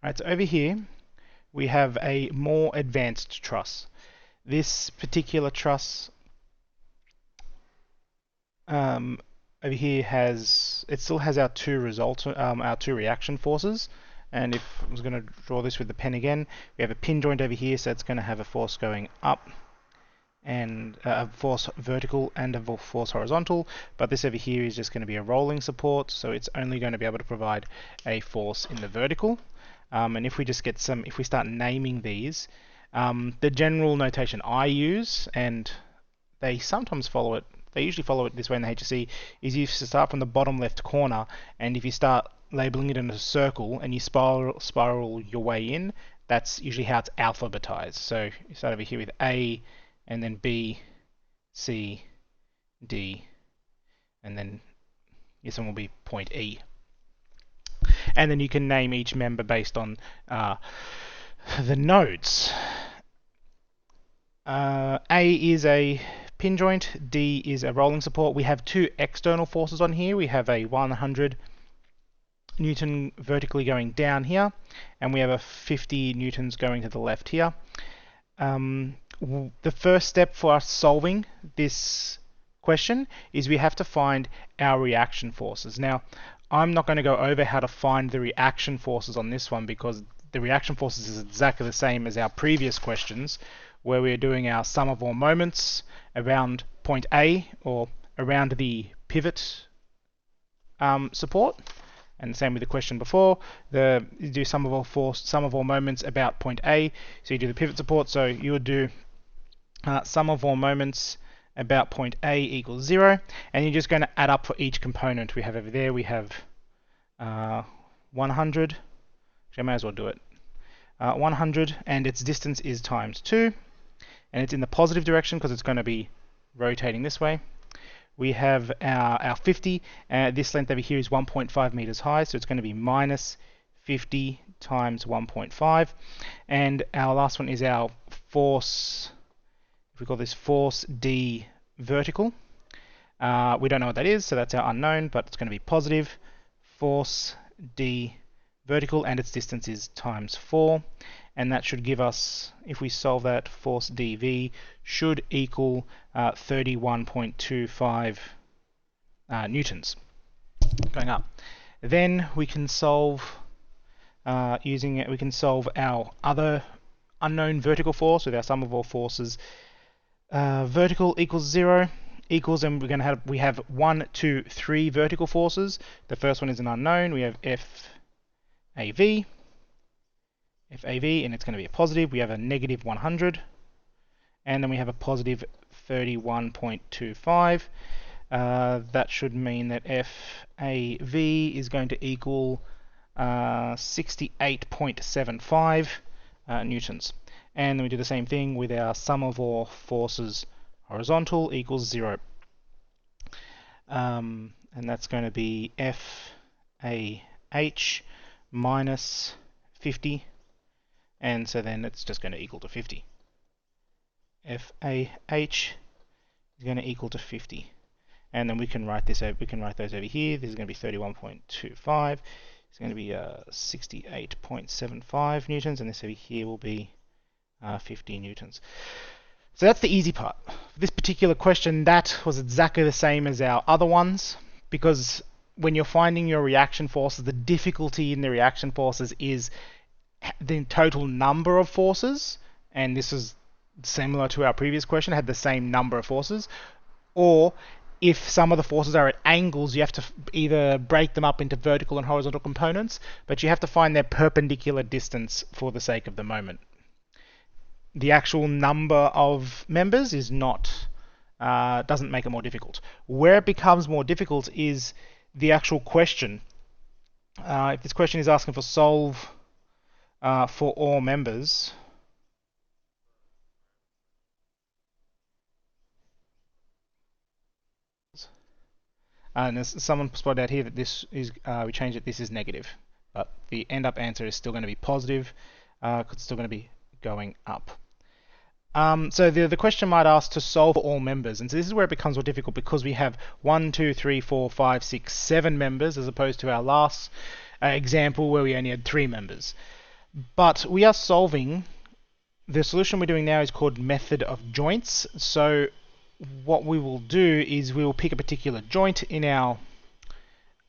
Alright, so over here we have a more advanced truss. This particular truss over here still has our two reaction forces. And if I was going to draw this with the pen again, we have a pin joint over here, so it's going to have a force going up and a force vertical and a force horizontal, but this over here is just going to be a rolling support, so it's only going to be able to provide a force in the vertical. And if we just get if we start naming these, the general notation I use, and they sometimes follow it, they usually follow it this way in the HSC, is you start from the bottom left corner, and if you start labeling it in a circle and you spiral your way in, that's usually how it's alphabetized. So you start over here with A, and then B, C, D, and then this one will be point E. And then you can name each member based on the nodes. A is a pin joint, D is a rolling support. We have two external forces on here. We have a 100 Newton vertically going down here, and we have a 50 Newtons going to the left here. The first step for us solving this question is we have to find our reaction forces. Now, I'm not going to go over how to find the reaction forces on this one, because the reaction forces is exactly the same as our previous questions, where we're doing our sum of all moments around point A, or around the pivot support. And the same with the question before, you do sum of all moments about point A, so you do the pivot support, so you would do sum of all moments about point A equals 0, and you're just going to add up for each component we have over there. We have 100, actually I may as well do it, 100, and its distance is times 2, and it's in the positive direction because it's going to be rotating this way. We have our 50, this length over here is 1.5 meters high, so it's going to be minus 50 times 1.5, and our last one is our force. If we call this force D vertical, we don't know what that is, so that's our unknown, but it's going to be positive force D vertical, and its distance is times 4, and that should give us, if we solve that, force dV should equal 31.25 newtons going up. Then we can solve using it. We can solve our other unknown vertical force with our sum of all forces. Vertical equals 0 equals, and we're going to have 1, 2, 3 vertical forces. The first one is an unknown. We have FAV, and it's going to be a positive. We have a negative 100, and then we have a positive 31.25. That should mean that FAV is going to equal 68.75 newtons. And then we do the same thing with our sum of all forces horizontal equals 0. And that's going to be FAH minus 50, and so then it's just going to equal to 50. FAH is going to equal to 50, and then we can write this. We can write those over here. This is going to be 31.25. It's going to be 68.75 newtons, and this over here will be 50 newtons. So that's the easy part. For this particular question, that was exactly the same as our other ones, because when you're finding your reaction forces, the difficulty in the reaction forces is the total number of forces, and this is similar to our previous question, had the same number of forces, or if some of the forces are at angles, you have to either break them up into vertical and horizontal components, but you have to find their perpendicular distance for the sake of the moment. The actual number of members is not doesn't make it more difficult. Where it becomes more difficult is the actual question. If this question is asking for solve for all members, and as someone spotted out here that this is we changed it. This is negative, but the end up answer is still going to be positive because it's still going to be going up. So the question might ask to solve for all members, and so this is where it becomes more difficult because we have 1, 2, 3, 4, 5, 6, 7 members as opposed to our last example where we only had 3 members. But we are solving, the solution we're doing now is called method of joints. So what we will do is we will pick a particular joint in our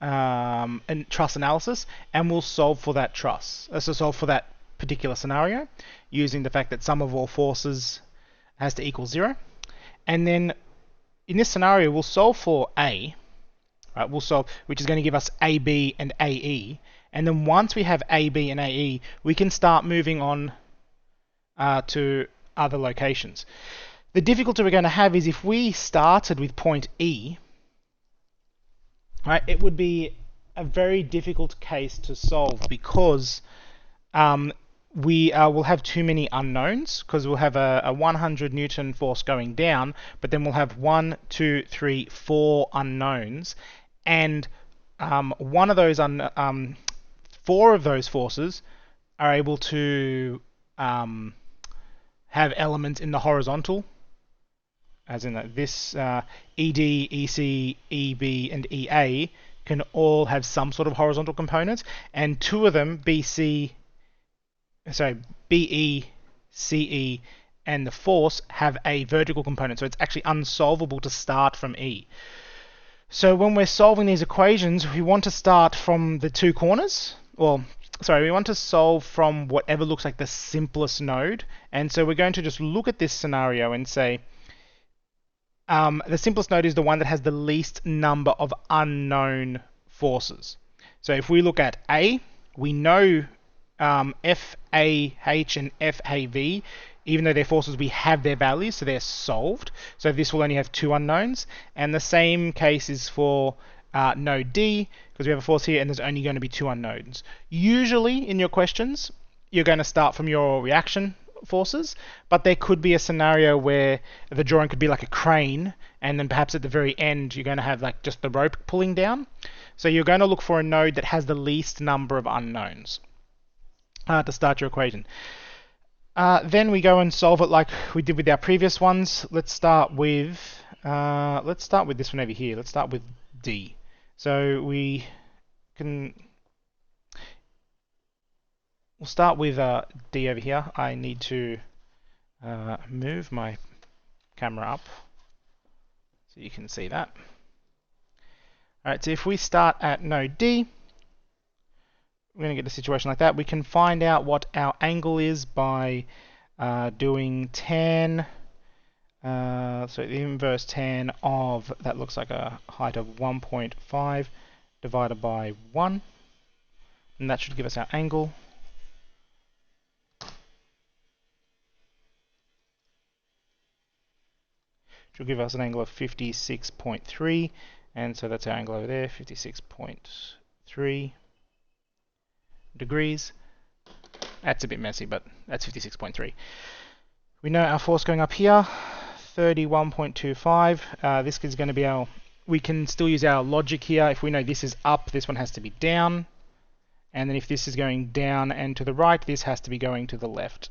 truss analysis, and we'll solve for that truss. So solve for that particular scenario using the fact that sum of all forces has to equal 0. And then in this scenario, we'll solve for A, right? We'll solve, which is going to give us AB and AE. And then once we have AB and AE, we can start moving on to other locations. The difficulty we're going to have is if we started with point E, right, it would be a very difficult case to solve because we will have too many unknowns, because we'll have a 100 Newton force going down, but then we'll have 1, 2, 3, 4 unknowns, and one of those 4 of those forces are able to have elements in the horizontal, as in this ED, EC, EB, and EA can all have some sort of horizontal components, and 2 of them, BE, CE, and the force have a vertical component, so it's actually unsolvable to start from E. So when we're solving these equations, we want to start from the 2 corners, we want to solve from whatever looks like the simplest node, and so we're going to just look at this scenario and say, the simplest node is the one that has the least number of unknown forces. So if we look at A, we know FAH and FAV, even though they're forces, we have their values, so they're solved. So this will only have 2 unknowns. And the same case is for node D, because we have a force here and there's only going to be 2 unknowns. Usually in your questions, you're going to start from your reaction forces, but there could be a scenario where the drawing could be like a crane, and then perhaps at the very end you're going to have like just the rope pulling down. So you're going to look for a node that has the least number of unknowns to start your equation. Then we go and solve it like we did with our previous ones. Let's start with this one over here. Let's start with D. So we'll start with D over here. I need to move my camera up so you can see that. Alright, so if we start at node D, we're going to get a situation like that. We can find out what our angle is by doing tan, so the inverse tan of, that looks like a height of 1.5 divided by 1, and that should give us our angle. Which will give us an angle of 56.3, and so that's our angle over there, 56.3 degrees. That's a bit messy, but that's 56.3. We know our force going up here, 31.25. This is going to be our, we can still use our logic here. If we know this is up, this one has to be down. And then if this is going down and to the right, this has to be going to the left.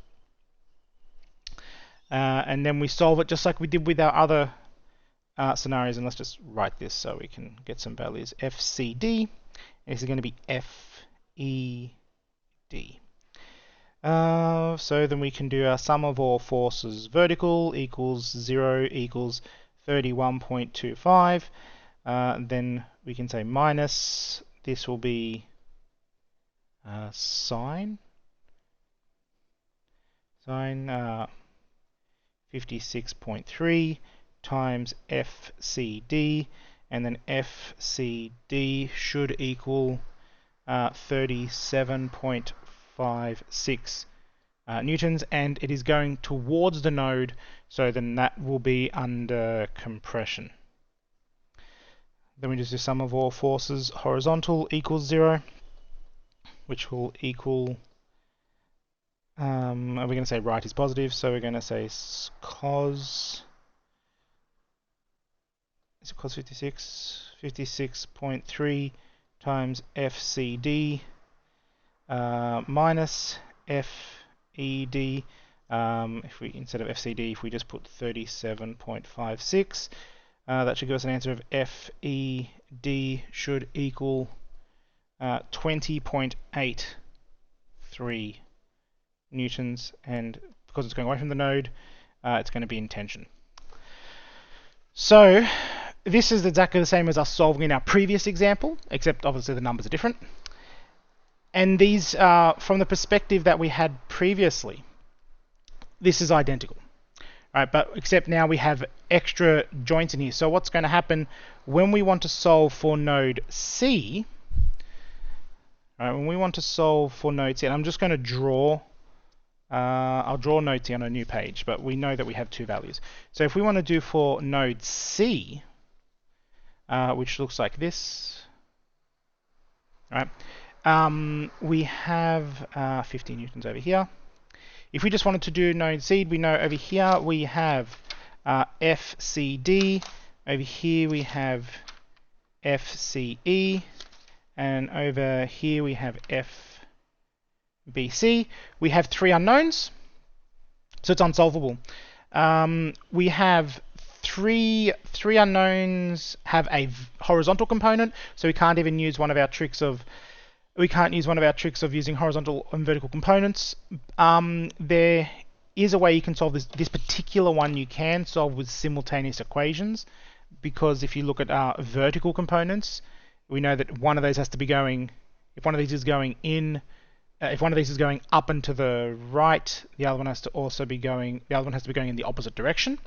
And then we solve it just like we did with our other scenarios. And let's just write this so we can get some values. FCD, this is going to be FED. So then we can do our sum of all forces vertical equals 0 equals 31.25. Then we can say minus, this will be sine 56.3 times FCD, and then FCD should equal 37.56 newtons, and it is going towards the node, so then that will be under compression. Then we just do sum of all forces horizontal equals 0, which will equal, we're going to say right is positive, so we're going to say cos, is it cos 56? 56.3 times FCD minus FED. If we, instead of FCD, if we just put 37.56, that should give us an answer of FED should equal 20.83 newtons, and because it's going away from the node, it's going to be in tension. So this is exactly the same as us solving in our previous example, except obviously the numbers are different. And these, from the perspective that we had previously, this is identical. Right, but except now we have extra joints in here. So what's going to happen when we want to solve for node C? Right, when we want to solve for node C, and I'm just going to draw. I'll draw node C on a new page, but we know that we have two values. So if we want to do for node C, which looks like this, right? We have 50 newtons over here. If we just wanted to do node C, we know over here we have FCD, over here we have FCE, and over here we have FBC. We have three unknowns, so it's unsolvable. We have three unknowns have a horizontal component, so we can't even use one of our tricks of using horizontal and vertical components. There is a way you can solve this. This particular one you can solve with simultaneous equations, because if you look at vertical components, we know that one of those has to be going. If one of these is going in, if one of these is going up and to the right, the other one has to also be going. The other one has to be going in the opposite direction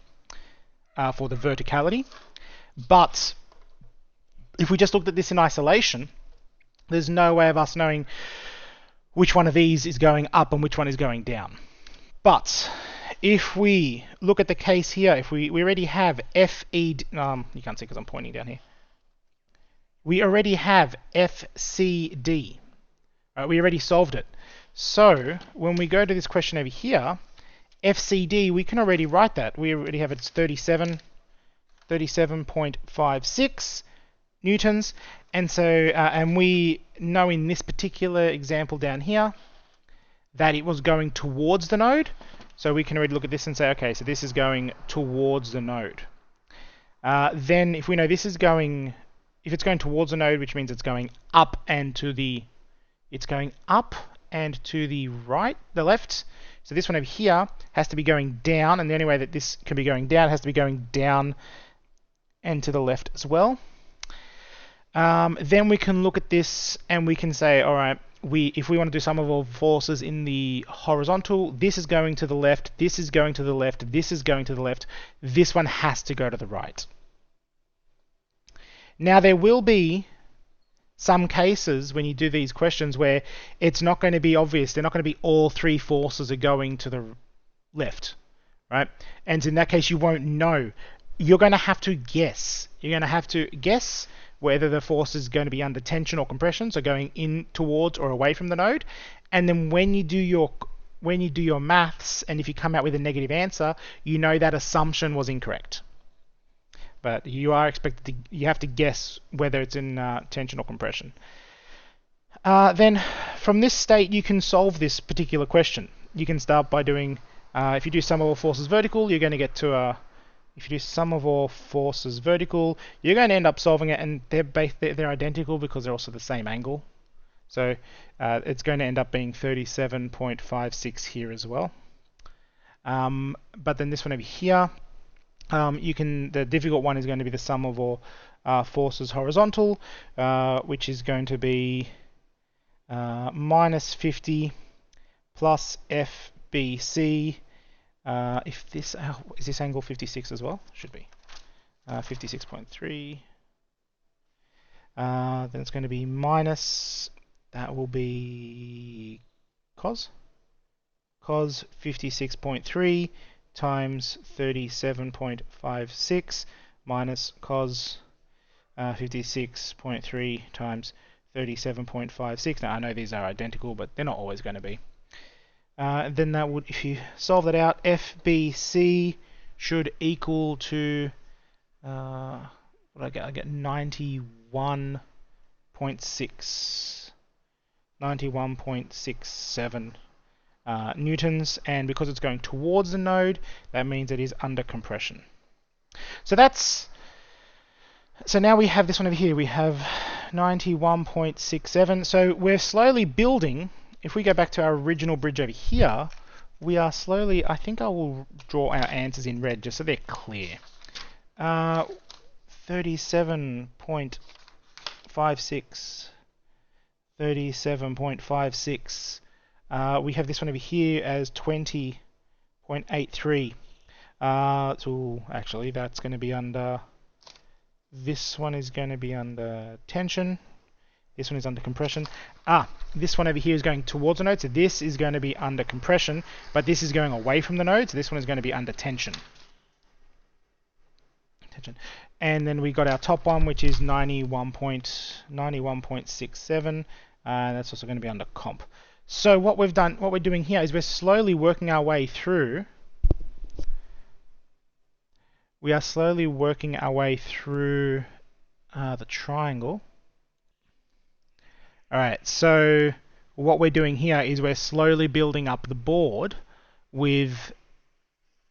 for the verticality. But if we just looked at this in isolation, there's no way of us knowing which one of these is going up and which one is going down. But if we look at the case here, if we already have FE, you can't see because I'm pointing down here. We already have FCD. We already solved it. So when we go to this question over here, FCD, we can already write that. We already have it's 37.56 newtons. And so, and we know in this particular example down here that it was going towards the node. So we can already look at this and say, okay, so this is going towards the node. Then if we know this is going, if it's going towards the node, which means it's going up and to the, right, the left. So this one over here has to be going down, and the only way that this can be going down has to be going down and to the left as well. Then we can look at this and we can say, all right, if we want to do sum of all forces in the horizontal, this is going to the left, this is going to the left, this is going to the left, this one has to go to the right. Now there will be some cases when you do these questions where it's not going to be obvious, they're not going to be all three forces are going to the left, right? And in that case you won't know. You're going to have to guess. You're going to have to guess whether the force is going to be under tension or compression, so going in towards or away from the node. And then when you do your maths, and if you come out with a negative answer, you know that assumption was incorrect. But you are expected to, you have to guess whether it's in tension or compression. Then from this state, you can solve this particular question. You can start by doing, if you do sum of all forces vertical, you're going to get to if you do sum of all forces vertical, you're going to end up solving it, and they're identical because they're also the same angle. So it's going to end up being 37.56 here as well. But then this one over here, the difficult one is going to be the sum of all forces horizontal, which is going to be minus 50 plus FBC. If this is this angle 56 as well? Should be 56.3. Then it's going to be minus, that will be cos 56.3 times 37.56 minus cos 56.3 times 37.56. Now I know these are identical, but they're not always going to be. Then that would, if you solve that out, FBC should equal to what I get 91.67 newtons, and because it's going towards the node, that means it is under compression. So now we have this one over here. We have 91.67. So we're slowly building if we go back to our original bridge over here, we are slowly, I think I will draw our answers in red just so they're clear. 37.56, 37.56. We have this one over here as 20.83. So actually that's going to be under, this one is going to be under tension. This one is under compression. This one over here is going towards the node, so this is going to be under compression, but this is going away from the node, so this one is going to be under tension. And then we got our top one, which is 91.67, and that's also going to be under comp. So what we're doing here is we're slowly working our way through. We are slowly working our way through the triangle. Alright, so what we're doing here is we're slowly building up the board with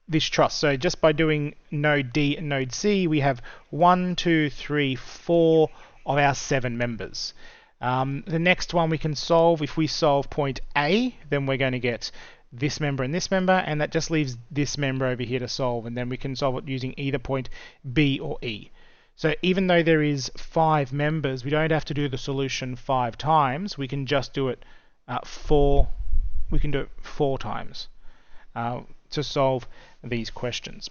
this truss. So just by doing node D and node C, we have 1, 2, 3, 4 of our 7 members. The next one we can solve, if we solve point A, then we're going to get this member and this member, and that just leaves this member over here to solve, and then we can solve it using either point B or E. So even though there is 5 members, we don't have to do the solution 5 times. We can just do it 4 times to solve these questions.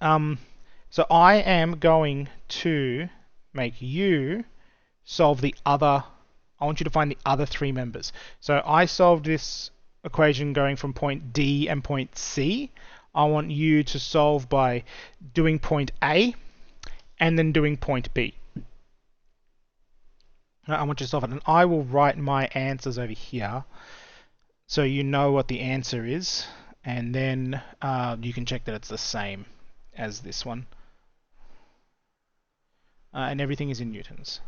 So I am going to make you solve the other. I want you to find the other 3 members. So I solved this equation going from point D and point C. I want you to solve by doing point A and then doing point B. I want you to solve it, and I will write my answers over here so you know what the answer is, and then you can check that it's the same as this one. And everything is in newtons.